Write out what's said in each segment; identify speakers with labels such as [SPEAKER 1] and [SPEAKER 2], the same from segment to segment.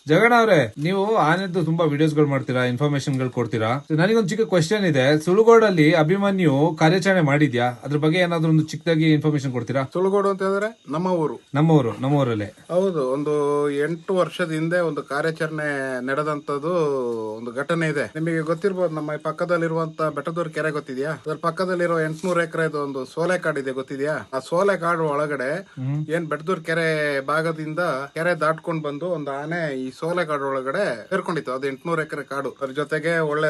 [SPEAKER 1] ಜಗಣ ಅವ್ರೆ, ನೀವು ಆನೆದ್ದು ತುಂಬಾ ವಿಡಿಯೋಸ್ ಗಳು ಮಾಡ್ತೀರಾ, ಇನ್ಫಾರ್ಮೇಶನ್ ಗಳು ಕೊಡ್ತೀರಾ. ನನಗೊಂದು ಚಿಕ್ಕ ಕ್ವೆಶ್ಚನ್ ಇದೆ. ಸುಳುಗೋಡಲ್ಲಿ ಅಭಿಮನ್ಯು ಕಾರ್ಯಾಚರಣೆ ಮಾಡಿದ್ಯಾ? ಅದ್ರ ಬಗ್ಗೆ ಏನಾದ್ರು ಒಂದು ಚಿಕ್ಕದಾಗಿ ಇನ್ಫಾರ್ಮೇಶನ್ ಕೊಡ್ತೀರಾ?
[SPEAKER 2] ಸುಳುಗೋಡು ಅಂತ ಹೇಳಿದ್ರೆ
[SPEAKER 1] ನಮ್ಮೂರಲ್ಲೇ.
[SPEAKER 2] ಹೌದು, ಒಂದು 8 ವರ್ಷದ ಹಿಂದೆ ಒಂದು ಕಾರ್ಯಾಚರಣೆ ನಡೆದಂತದ್ದು ಒಂದು ಘಟನೆ ಇದೆ. ನಿಮಗೆ ಗೊತ್ತಿರ್ಬೋದು, ನಮ್ಮ ಪಕ್ಕದಲ್ಲಿರುವಂತ ಬೆಟ್ಟದೂರು ಕೆರೆ ಗೊತ್ತಿದ್ಯಾ? ಅದ್ರ ಪಕ್ಕದಲ್ಲಿರೋ 800 ಎಕರೆದು ಒಂದು ಸೋಲೆ ಕಾಡು ಇದೆ, ಗೊತ್ತಿದ್ಯಾ? ಆ ಸೋಲೆ ಕಾಡು ಒಳಗಡೆ ಏನ್ ಬೆಟ್ಟದೂರು ಕೆರೆ ಭಾಗದಿಂದ ಕೆರೆ ದಾಟ್ಕೊಂಡ್ ಬಂದು ಒಂದು ಆನೆ ಈ ಸೋಲೆ ಕಾಡು ಒಳಗಡೆ ಸೇರ್ಕೊಂಡಿತ್ತು. ಅದು 800 ಎಕರೆ ಕಾಡು. ಅದ್ರ ಜೊತೆಗೆ ಒಳ್ಳೆ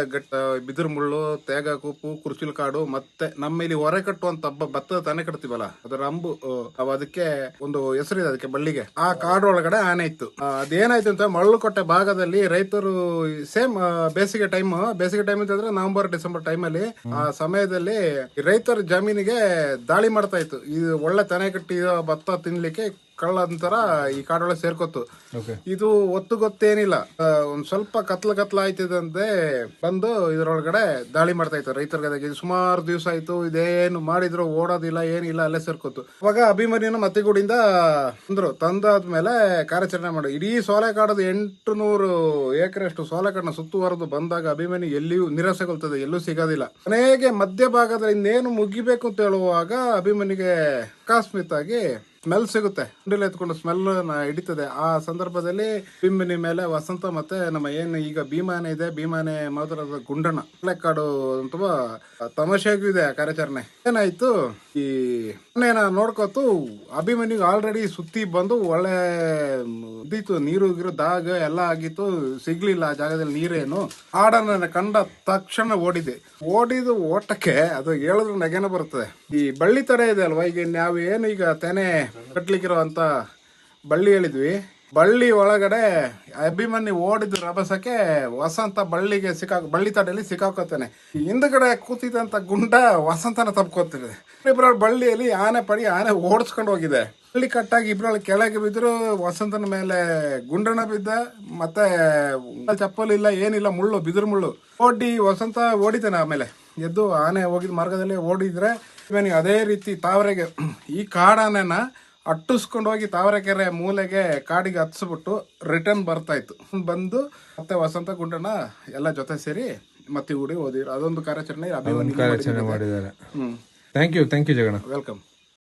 [SPEAKER 2] ಬಿದಿರು ಮುಳ್ಳು, ತೇಗ ಕೂಪು, ಕುರ್ಚಿಲ್ ಕಾಡು, ಮತ್ತೆ ನಮ್ಮ ಇಲ್ಲಿ ಹೊರೆ ಕಟ್ಟುವಂತ ಭತ್ತದ ತಾನೆ ಕಟ್ತೀವಲ್ಲ, ಅದರ ಅಂಬು, ಅದಕ್ಕೆ ಒಂದು ಹೆಸರಿದೆ ಅದಕ್ಕೆ, ಬಳ್ಳಿಗೆ. ಆ ಕಾಡು ಒಳಗಡೆ ಆನೆ ಇತ್ತು. ಅದೇನಾಯ್ತು ಅಂತ ಮಳ್ಳುಕೊಟ್ಟೆ ಭಾಗದಲ್ಲಿ ರೈತರು ಸೇಮ್ ಬೇಸಿಗೆ ಟೈಮ್ ಅಂತಂದ್ರೆ ನವೆಂಬರ್ ಡಿಸೆಂಬರ್ ಟೈಮಲ್ಲಿ, ಆ ಸಮಯದಲ್ಲಿ ರೈತರ ಜಮೀನಿಗೆ ದಾಳಿ ಮಾಡ್ತಾ ಇತ್ತು. ಇದು ಒಳ್ಳೆ ತನೆ ಕಟ್ಟಿದ ಭತ್ತ ತಿನ್ಲಿಕ್ಕೆ ಕಳ್ಳಂತರ ಈ ಕಾಡೊಳಗೆ ಸೇರ್ಕೊತ್ತು. ಇದು ಒತ್ತು ಗೊತ್ತೇನಿಲ್ಲ, ಒಂದ್ ಸ್ವಲ್ಪ ಕತ್ಲ ಆಯ್ತಿದಂತೆ ಬಂದು ಇದ್ರೊಳಗಡೆ ದಾಳಿ ಮಾಡ್ತಾ ಇತ್ತು ರೈತರ ಗದೆಗೆ. ಸುಮಾರು ದಿವಸ ಆಯ್ತು, ಇದೇನು ಮಾಡಿದ್ರು ಓಡೋದಿಲ್ಲ, ಏನಿಲ್ಲ, ಅಲ್ಲೇ ಸೇರ್ಕೊತ್ತು. ಅವಾಗ ಅಭಿಮನ್ಯುನ ಮತ್ತಿಗೂಡಿಂದ ತಂದಾದ್ಮೇಲೆ ಕಾರ್ಯಾಚರಣೆ ಮಾಡಿ ಇಡೀ ಸೋಲೆಕಾಡದ 800 ಎಕರೆ ಅಷ್ಟು ಸೋಲೆಕಾಡನ್ನ ಸುತ್ತುವರೆದು ಬಂದಾಗ ಅಭಿಮನ್ಯು ಎಲ್ಲಿಯೂ ನಿರಾಸೆಗೊಳ್ತದೆ, ಎಲ್ಲೂ ಸಿಗೋದಿಲ್ಲ. ಕೊನೆಗೆ ಮಧ್ಯಭಾಗದಲ್ಲಿ ಇನ್ನೇನು ಮುಗಿಬೇಕು ಅಂತ ಹೇಳುವಾಗ ಅಭಿಮನ್ಯುಗೆ ಅಕಸ್ಮಾತ್ ಆಗಿ ಸ್ಮೆಲ್ ಸಿಗುತ್ತೆ. ಹುಂಡಿಲ್ ಎತ್ಕೊಂಡು ಸ್ಮೆಲ್ ಹಿಡಿತದೆ. ಆ ಸಂದರ್ಭದಲ್ಲಿ ಬಿಂಬಿನಿ ಮೇಲೆ ವಸಂತ ಮತ್ತೆ ನಮ್ಮ ಏನು ಈಗ ಭೀಮಾನೆ ಇದೆ, ಭೀಮಾನೆ ಮಾತರದ ಗುಂಡಣ್ಣ ಕಾಡು ಅಥವಾ ತಮಾಷೆಗೂ ಇದೆ ಆ ಕಾರ್ಯಾಚರಣೆ. ಏನಾಯ್ತು, ಈ ಆನೆನ ನೋಡ್ಕೋತು ಅಭಿಮನ್ಯುಗೆ ಆಲ್ರೆಡಿ ಸುತ್ತಿ ಬಂದು ಒಳ್ಳೆ ಇದ್ದಿತ್ತು, ನೀರು ಗಿರು ದಾಗ ಎಲ್ಲ ಆಗಿತ್ತು, ಸಿಗ್ಲಿಲ್ಲ ಆ ಜಾಗದಲ್ಲಿ ನೀರೇನು. ಆಡನ್ನ ಕಂಡ ತಕ್ಷಣ ಓಡಿದು ಓಟಕ್ಕೆ ಅದು ಹೇಳಿದ್ರೆ ನಗೆನ ಬರುತ್ತದೆ. ಈ ಬಳ್ಳಿ ತಡೆ ಇದೆ ಅಲ್ವಾ, ಈಗ ನಾವು ಏನು ಈಗ ತೆನೆ ಕಟ್ಲಿಕ್ಕಿರೋ ಅಂತ ಬಳ್ಳಿ ಹೇಳಿದ್ವಿ, ಬಳ್ಳಿ ಒಳಗಡೆ ಅಭಿಮನ್ಯು ಓಡಿದ ರಭಸಕ್ಕೆ ವಸಂತ ಬಳ್ಳಿ ತಡೆಯಲ್ಲಿ ಸಿಕ್ಕಾಕೋತಾನೆ. ಹಿಂದ್ಗಡೆ ಕೂತಿದಂತ ಗುಂಡ ವಸಂತನ ತಪ್ಕೋತಿದೆ. ಇಬ್ಬರ ಬಳ್ಳಿಯಲ್ಲಿ ಆನೆ ಓಡಿಸ್ಕೊಂಡು ಹೋಗಿದೆ. ಬಳ್ಳಿ ಕಟ್ಟಾಗಿ ಇಬ್ಬರಲ್ಲಿ ಕೆಳಗೆ ಬಿದ್ರು, ವಸಂತನ ಮೇಲೆ ಗುಂಡನ ಬಿದ್ದ, ಮತ್ತೆ ಚಪ್ಪಲ್ ಇಲ್ಲ, ಏನಿಲ್ಲ, ಬಿದಿರು ಮುಳ್ಳು. ವಸಂತ ಓಡಿತಾನೆ. ಆಮೇಲೆ ಎದ್ದು ಆನೆ ಹೋಗಿದ ಮಾರ್ಗದಲ್ಲಿ ಓಡಿದ್ರೆ ಅದೇ ರೀತಿ ತಾವರೆಗೆ ಈ ಕಾಡಾನೆನ ಅಟ್ಟಿಸ್ಕೊಂಡು ಹೋಗಿ ತಾವರೆಕೆರೆ ಮೂಲೆಗೆ ಕಾಡಿಗೆ ಹತ್ಸ್ಬಿಟ್ಟು ರಿಟರ್ನ್ ಬರ್ತಾ ಇತ್ತು. ಬಂದು ಮತ್ತೆ ವಸಂತ ಗುಂಡಣ್ಣ ಎಲ್ಲ ಜೊತೆ ಸೇರಿ ಮತ್ತೆ ಊಡಿ ಹೋದಿರು. ಅದೊಂದು ಕಾರ್ಯಾಚರಣೆ
[SPEAKER 1] ಮಾಡಿದ್ದಾರೆ. ಥ್ಯಾಂಕ್ ಯು ಜಗಣ.
[SPEAKER 2] ವೆಲ್ಕಮ್.